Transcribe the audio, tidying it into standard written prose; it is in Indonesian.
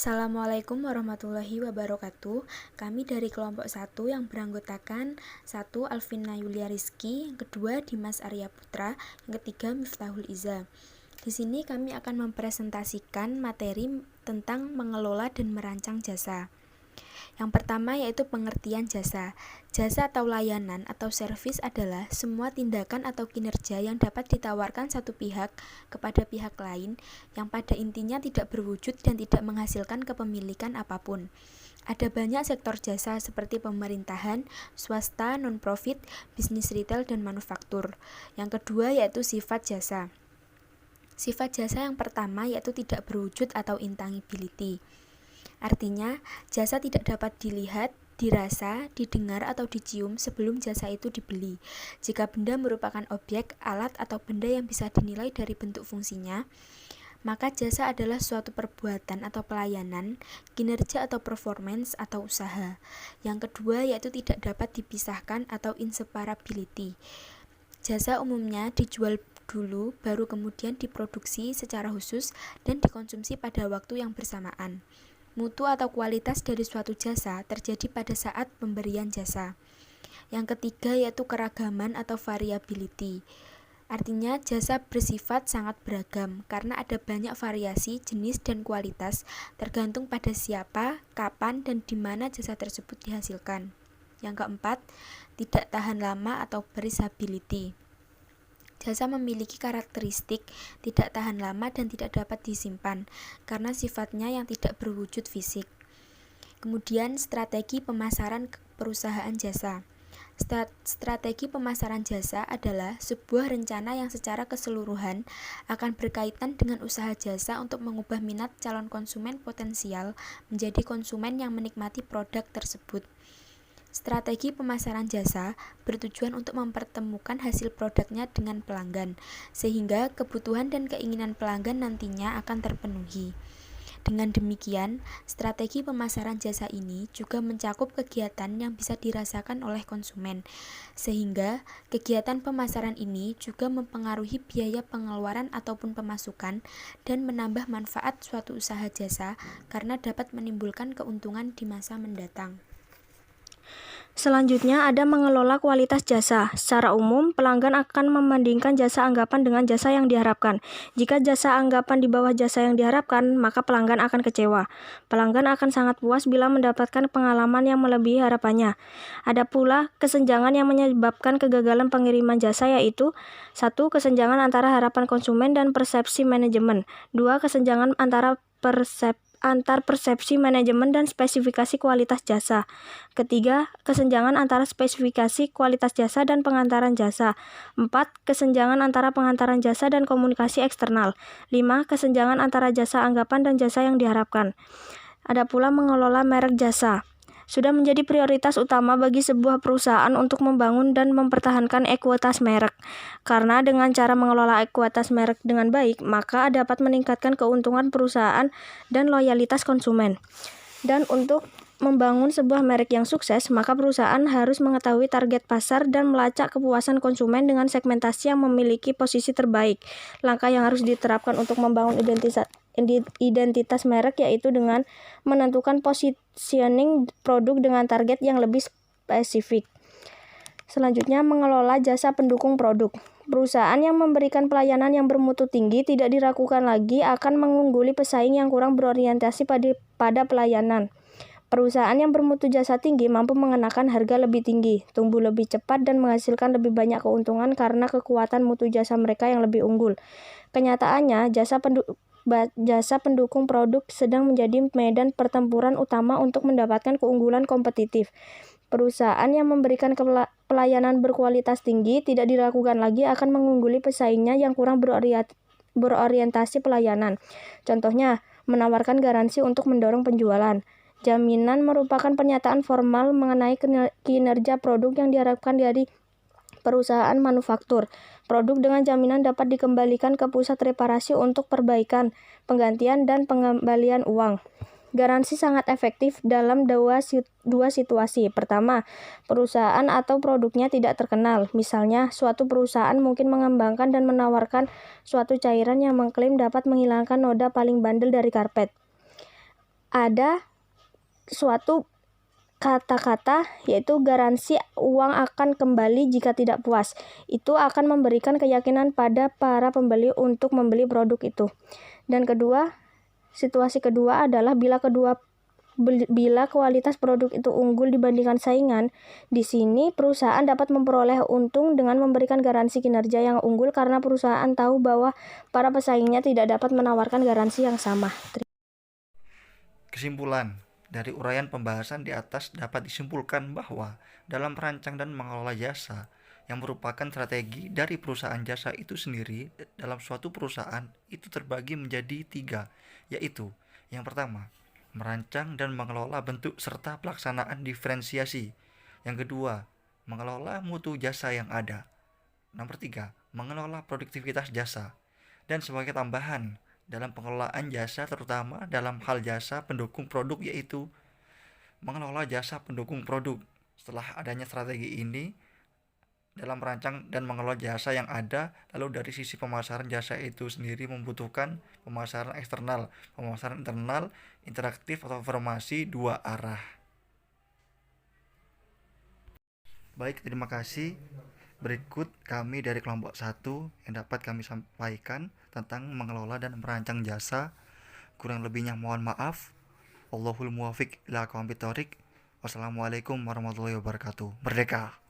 Assalamualaikum warahmatullahi wabarakatuh. Kami dari kelompok 1 yang beranggotakan 1. Alvina Yulia Rizky, yang kedua Dimas Arya Putra, yang ketiga Miftahul Iza. Di sini kami akan mempresentasikan materi tentang mengelola dan merancang jasa. Yang pertama yaitu pengertian jasa. Jasa atau layanan atau servis adalah semua tindakan atau kinerja yang dapat ditawarkan satu pihak kepada pihak lain yang pada intinya tidak berwujud dan tidak menghasilkan kepemilikan apapun. Ada banyak sektor jasa seperti pemerintahan, swasta, non-profit, bisnis retail, dan manufaktur. Yang kedua yaitu sifat jasa. Sifat jasa yang pertama yaitu tidak berwujud atau intangibility. Artinya, jasa tidak dapat dilihat, dirasa, didengar, atau dicium sebelum jasa itu dibeli. Jika benda merupakan objek, alat, atau benda yang bisa dinilai dari bentuk fungsinya, maka jasa adalah suatu perbuatan atau pelayanan, kinerja atau performance atau usaha. Yang kedua yaitu tidak dapat dipisahkan atau inseparability. Jasa umumnya dijual dulu, baru kemudian diproduksi secara khusus dan dikonsumsi pada waktu yang bersamaan. Mutu atau kualitas dari suatu jasa terjadi pada saat pemberian jasa. Yang ketiga yaitu keragaman atau variability. Artinya jasa bersifat sangat beragam karena ada banyak variasi, jenis, dan kualitas tergantung pada siapa, kapan, dan di mana jasa tersebut dihasilkan. Yang keempat, tidak tahan lama atau perishability. Jasa memiliki karakteristik tidak tahan lama dan tidak dapat disimpan karena sifatnya yang tidak berwujud fisik. Kemudian strategi pemasaran perusahaan jasa. Strategi pemasaran jasa adalah sebuah rencana yang secara keseluruhan akan berkaitan dengan usaha jasa untuk mengubah minat calon konsumen potensial menjadi konsumen yang menikmati produk tersebut. Strategi pemasaran jasa bertujuan untuk mempertemukan hasil produknya dengan pelanggan, sehingga kebutuhan dan keinginan pelanggan nantinya akan terpenuhi. Dengan demikian, strategi pemasaran jasa ini juga mencakup kegiatan yang bisa dirasakan oleh konsumen, sehingga kegiatan pemasaran ini juga mempengaruhi biaya pengeluaran ataupun pemasukan dan menambah manfaat suatu usaha jasa karena dapat menimbulkan keuntungan di masa mendatang. Selanjutnya ada mengelola kualitas jasa. Secara umum, pelanggan akan membandingkan jasa anggapan dengan jasa yang diharapkan. Jika jasa anggapan di bawah jasa yang diharapkan, maka pelanggan akan kecewa. Pelanggan akan sangat puas bila mendapatkan pengalaman yang melebihi harapannya. Ada pula kesenjangan yang menyebabkan kegagalan pengiriman jasa yaitu 1. Kesenjangan antara harapan konsumen dan persepsi manajemen. 2. Kesenjangan antar persepsi manajemen dan spesifikasi kualitas jasa. Ketiga, kesenjangan antara spesifikasi kualitas jasa dan pengantaran jasa. 4. Kesenjangan antara pengantaran jasa dan komunikasi eksternal. 5. Kesenjangan antara jasa anggapan dan jasa yang diharapkan. Ada pula mengelola merek jasa. Sudah menjadi prioritas utama bagi sebuah perusahaan untuk membangun dan mempertahankan ekuitas merek. Karena dengan cara mengelola ekuitas merek dengan baik, maka dapat meningkatkan keuntungan perusahaan dan loyalitas konsumen. Dan untuk membangun sebuah merek yang sukses, maka perusahaan harus mengetahui target pasar dan melacak kepuasan konsumen dengan segmentasi yang memiliki posisi terbaik. Langkah yang harus diterapkan untuk membangun identitas merek yaitu dengan menentukan positioning produk dengan target yang lebih spesifik. Selanjutnya, mengelola jasa pendukung produk. Perusahaan yang memberikan pelayanan yang bermutu tinggi tidak diragukan lagi akan mengungguli pesaing yang kurang berorientasi pada pelayanan. Perusahaan yang bermutu jasa tinggi mampu mengenakan harga lebih tinggi, tumbuh lebih cepat, dan menghasilkan lebih banyak keuntungan karena kekuatan mutu jasa mereka yang lebih unggul. Kenyataannya, jasa pendukung produk sedang menjadi medan pertempuran utama untuk mendapatkan keunggulan kompetitif. Perusahaan yang memberikan pelayanan berkualitas tinggi tidak diragukan lagi akan mengungguli pesaingnya yang kurang berorientasi pelayanan. Contohnya, menawarkan garansi untuk mendorong penjualan. Jaminan merupakan pernyataan formal mengenai kinerja produk yang diharapkan dari perusahaan manufaktur. Produk dengan jaminan dapat dikembalikan ke pusat reparasi untuk perbaikan, penggantian, dan pengembalian uang. Garansi sangat efektif dalam dua situasi. Pertama, perusahaan atau produknya tidak terkenal. Misalnya, suatu perusahaan mungkin mengembangkan dan menawarkan suatu cairan yang mengklaim dapat menghilangkan noda paling bandel dari karpet. ada suatu kata-kata yaitu garansi uang akan kembali jika tidak puas. Itu akan memberikan keyakinan pada para pembeli untuk membeli produk itu. Dan situasi kedua adalah bila kualitas produk itu unggul dibandingkan saingan. Di sini perusahaan dapat memperoleh untung dengan memberikan garansi kinerja yang unggul karena perusahaan tahu bahwa para pesaingnya tidak dapat menawarkan garansi yang sama. Kesimpulan dari uraian pembahasan di atas dapat disimpulkan bahwa dalam merancang dan mengelola jasa yang merupakan strategi dari perusahaan jasa itu sendiri, dalam suatu perusahaan itu terbagi menjadi 3, yaitu yang pertama, merancang dan mengelola bentuk serta pelaksanaan diferensiasi. Yang kedua, mengelola mutu jasa yang ada. Nomor 3, mengelola produktivitas jasa. Dan sebagai tambahan, dalam pengelolaan jasa terutama dalam hal jasa pendukung produk yaitu mengelola jasa pendukung produk. Setelah adanya strategi ini dalam merancang dan mengelola jasa yang ada, lalu dari sisi pemasaran jasa itu sendiri membutuhkan pemasaran eksternal, pemasaran internal, interaktif atau informasi 2 arah. Baik, terima kasih. Berikut kami dari kelompok 1 yang dapat kami sampaikan tentang mengelola dan merancang jasa. Kurang lebihnya mohon maaf. Wallahul muwaffiq ila aqwamit thoriq. Wassalamualaikum warahmatullahi wabarakatuh. Merdeka!